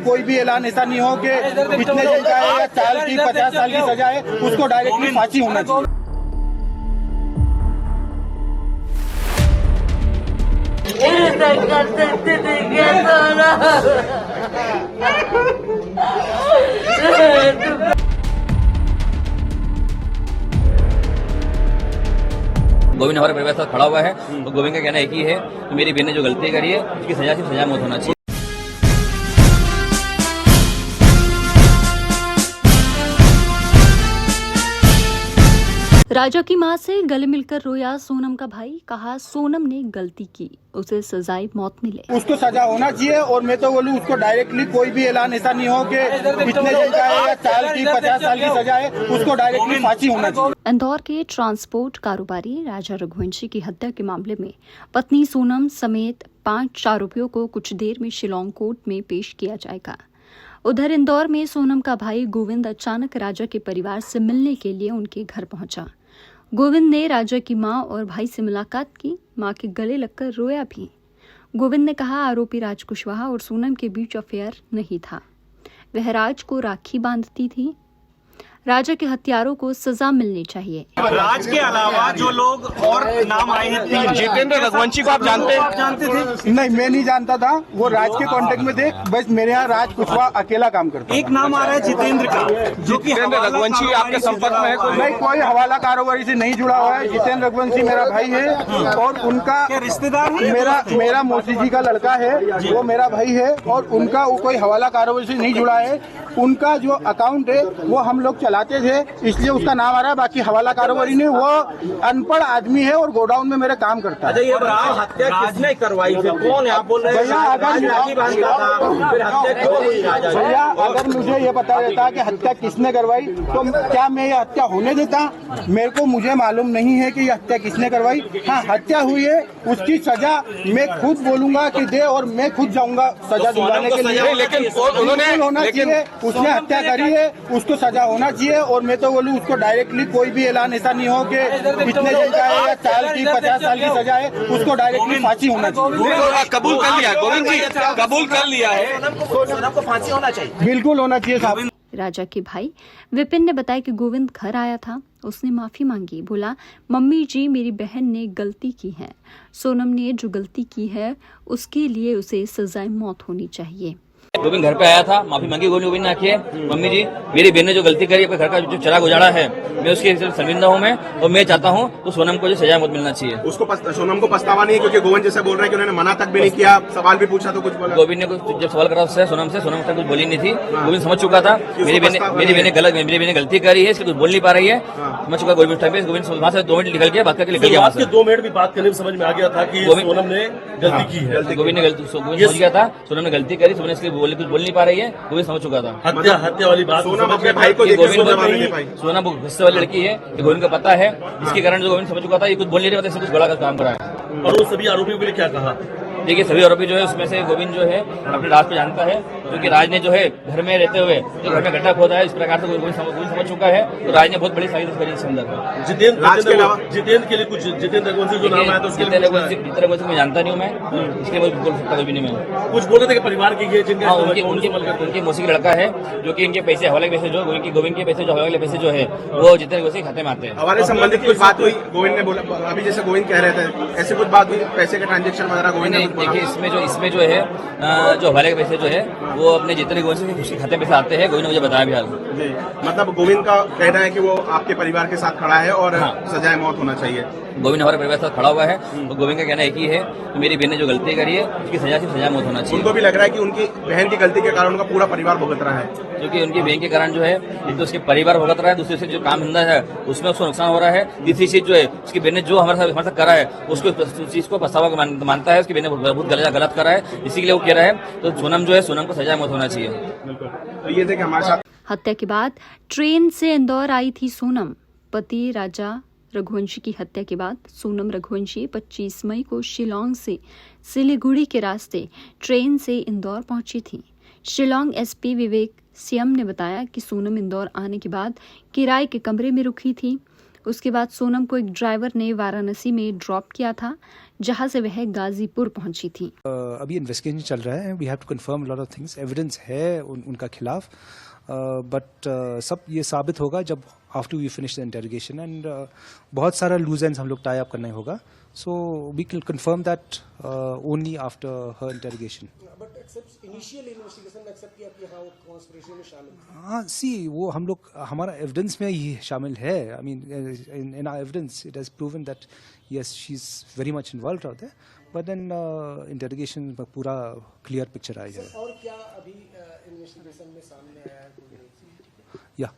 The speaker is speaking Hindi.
कोई भी ऐलान ऐसा नहीं हो कि इतने दिन का है या साल की 50 साल की सजा है, उसको डायरेक्टली फांसी होना चाहिए। गोविंद हमारे परिवार के साथ खड़ा हुआ है और गोविंद का कहना एक ही है कि मेरी बहन ने जो गलती करी है उसकी सजा सिर्फ सजा मौत होना चाहिए। राजा की मां से गले मिलकर रोया सोनम का भाई, कहा सोनम ने गलती की, उसे सजाए मौत मिले। उसको सजा होना चाहिए और मैं तो बोलूँ उसको डायरेक्टली कोई भी ऐलान ऐसा नहीं हो कि इतने दिन का है या साल की 50 साल की सजा है, उसको डायरेक्टली फांसी होना चाहिए। इंदौर के ट्रांसपोर्ट कारोबारी राजा रघुवंशी की हत्या के मामले में पत्नी सोनम समेत 5 आरोपियों को कुछ देर में शिलांग कोर्ट में पेश किया जाएगा। उधर इंदौर में सोनम का भाई गोविंद अचानक राजा के परिवार से मिलने के लिए उनके घर पहुंचा। गोविंद ने राजा की मां और भाई से मुलाकात की, मां के गले लगकर रोया भी। गोविंद ने कहा आरोपी राज कुशवाहा और सोनम के बीच अफेयर नहीं था, वह राज को राखी बांधती थी। राजा के हत्यारों को सजा मिलनी चाहिए। राज के अलावा जो लोग और नाम आए हैं, जितेंद्र रघुवंशी को आप जानते हैं? जानते थे? नहीं, मैं नहीं जानता था, वो राज के कांटेक्ट में थे। बस मेरे यहाँ राज कुशवाहा अकेला काम करता है। एक नाम आ रहा है जितेंद्र का, जो कि जितेंद्र रघुवंशी आपके संपर्क में है? नहीं, कोई हवाला कारोबारी से नहीं जुड़ा हुआ है। जितेंद्र रघुवंशी मेरा भाई है और उनका रिश्तेदार है। मेरा मौसी जी का लड़का है, वो मेरा भाई है और उनका वो कोई हवाला कारोबारी से नहीं जुड़ा है। उनका जो अकाउंट है वो हम लोग चलाते थे, इसलिए उसका नाम आ रहा है। बाकी हवाला कारोबारी ने, वो अनपढ़ आदमी है और गोडाउन में मेरे काम करता है। ये हत्या किसने करवाई थी? कौन है? आप बोल रहे हैं भैया, अगर मुझे ये पता रहता कि हत्या किसने करवाई तो क्या मैं ये हत्या होने देता? मेरे को मुझे मालूम नहीं है कि ये हत्या किसने करवाई। हाँ, हत्या हुई है, उसकी सजा मैं खुद बोलूंगा कि दे और मैं खुद जाऊंगा सजा दिलाने के लिए। लेकिन उन्होंने होना चाहिए, उसने हत्या करी है, उसको सजा होना चाहिए। और मैं तो बोलूँ उसको डायरेक्टली कोई भी ऐलान ऐसा नहीं हो कि इतने दिन का है या साल की 50 साल की सजा है, उसको डायरेक्टली फांसी होना चाहिए। कबूल कर लिया गोविंद जी, कबूल कर लिया है, सोनम को फांसी होना चाहिए। बिल्कुल होना चाहिए साहब। राजा के भाई विपिन ने बताया कि गोविंद घर आया था, उसने माफी मांगी, बोला मम्मी जी मेरी बहन ने गलती की है, सोनम ने जो गलती की है उसके लिए उसे सजाए मौत होनी चाहिए। गोविंद घर पे आया था, माफी मांगी गोविंद ने आखिर मम्मी जी मेरी बहन ने जो गलती करी, अपने घर का जो चिराग उजाड़ा है, मैं उसकी शर्मिंदा हूँ मैं, और मैं चाहता हूँ तो सोनम को जो सजा मौत मिलना चाहिए। उसको सोनम को पछतावा नहीं है क्योंकि गोविंद जैसे बोल रहा है कि उन्होंने मना तक भी नहीं किया, सवाल भी पूछा तो कुछ बोला। गोविंद ने कुछ जब सवाल करा उससे सोनम से कुछ बोली नहीं थी। गोविंद समझ चुका था मेरी बहन ने गलती करी है, इसलिए कुछ बोल नहीं पा रही है। समझ चुका गोविंद टाइम पे। गोविंद वहाँ से 2 मिनट निकल गया, बात करके निकल गया। 2 मिनट भी बात करने में समझ में आ गया था कि सोनम ने गलती की है। गोविंद समझ गया था सोनम ने गलती करी, सोनम इसलिए कुछ बोल नहीं पा रही है। गोविंद समझ चुका था हत्या वाली बात। सोनम अपने भाई को सोनम गुस्से वाली लड़की है, गोविंद का पता है, इसके कारण जो गोविंद समझ चुका था ये कुछ बोल नहीं रहे, कुछ बड़ा काम करा है। और वो सभी आरोपियों के लिए क्या कहा? देखिए सभी आरोपी जो है उसमें से गोविंद जो है अपने राज को जानता है, क्योंकि राज ने जो है घर में रहते हुए जो घर में गड्ढा खोदा है, इस प्रकार से गोविंद समझ चुका है। तो राज ने बहुत बड़ी साजिश करी इसके अंदर। जितेंद्र के लिए कुछ, जितेंद्र रघुवंशी जो नाम आया था जितेंद्र रघुवंशी मैं जानता नहीं हूँ मैं, इसलिए मैं बोल सकता भी नहीं। मैं कुछ बोल रहे थे कि परिवार की है जिनका उनके मौसी का लड़का है, जो कि इनके पैसे हवाले के पैसे जो गोविंद के पैसे जो हवाले पैसे जो है वो जितेंद्र रघुवंशी खाते में आते हैं। हवाले संबंधित कुछ बात हुई? गोविंद ने बोला, अभी जैसे गोविंद कह रहे थे ऐसे कुछ बात हुई, पैसे का ट्रांजेक्शन वगैरह गोविंद ने? देखिए इसमें जो है जो हवाले के पैसे जो है वो अपने जितने गोविंद उसके खाते में पैसे आते हैं, गोविंद ने मुझे बताया भी हाल। मतलब गोविंद का कहना है कि वो आपके परिवार के साथ खड़ा है और सजाए मौत होना चाहिए। गोविंद हमारे परिवार के साथ खड़ा हुआ है और गोविंद का कहना एक ही है कि मेरी बहन ने जो गलती करी है उसकी सजा सिर्फ सजा मौत होना चाहिए। उनको भी लग रहा है कि उनकी बहन की गलती के कारण उनका पूरा परिवार भुगत रहा है, क्योंकि उनकी बहन के कारण जो है एक तो उसके परिवार भुगत रहा है, दूसरे से जो काम धंधा है उसमें उसको नुकसान हो रहा है, तीसरी चीज जो है उसकी बहन ने जो हमारे साथ करा है उसको उस चीज को पछतावा मानता है, उसकी बहन ने बहुत गलत करा है, इसी के लिए वो कह रहा है तो सोनम जो है सोनम को सजा मौत होना चाहिए। तो ये थे कि हमारे साथ हत्या के बाद ट्रेन से इंदौर आई थी सोनम। पति राजा रघुवंशी की हत्या के बाद सोनम रघुवंशी 25 मई को शिलांग से सिलीगुड़ी के रास्ते ट्रेन से इंदौर पहुंची थी। शिलांग एसपी विवेक सियम ने बताया कि सोनम इंदौर आने के बाद किराए के कमरे में रुकी थी। उसके बाद सोनम को एक ड्राइवर ने वाराणसी में ड्रॉप किया था, जहां से वह गाजीपुर पहुंची थी। अभी इन्वेस्टिगेशन चल रहा है, we have to confirm lot of things, evidence है उनका खिलाफ, बट सब ये साबित होगा जब after we finish the interrogation, and बहुत सारा लूज एंड्स हम लोग टाई अप करना होगा, so we can confirm that only after her interrogation. हाँ, सी वो हम लोग हमारा एविडेंस में ही शामिल है। I mean in our evidence it has proven that yes she is very much involved out there, but then interrogation में पूरा क्लियर पिक्चर आई है। और क्या अभी इन्वेस्टिगेशन में सामने आया है? या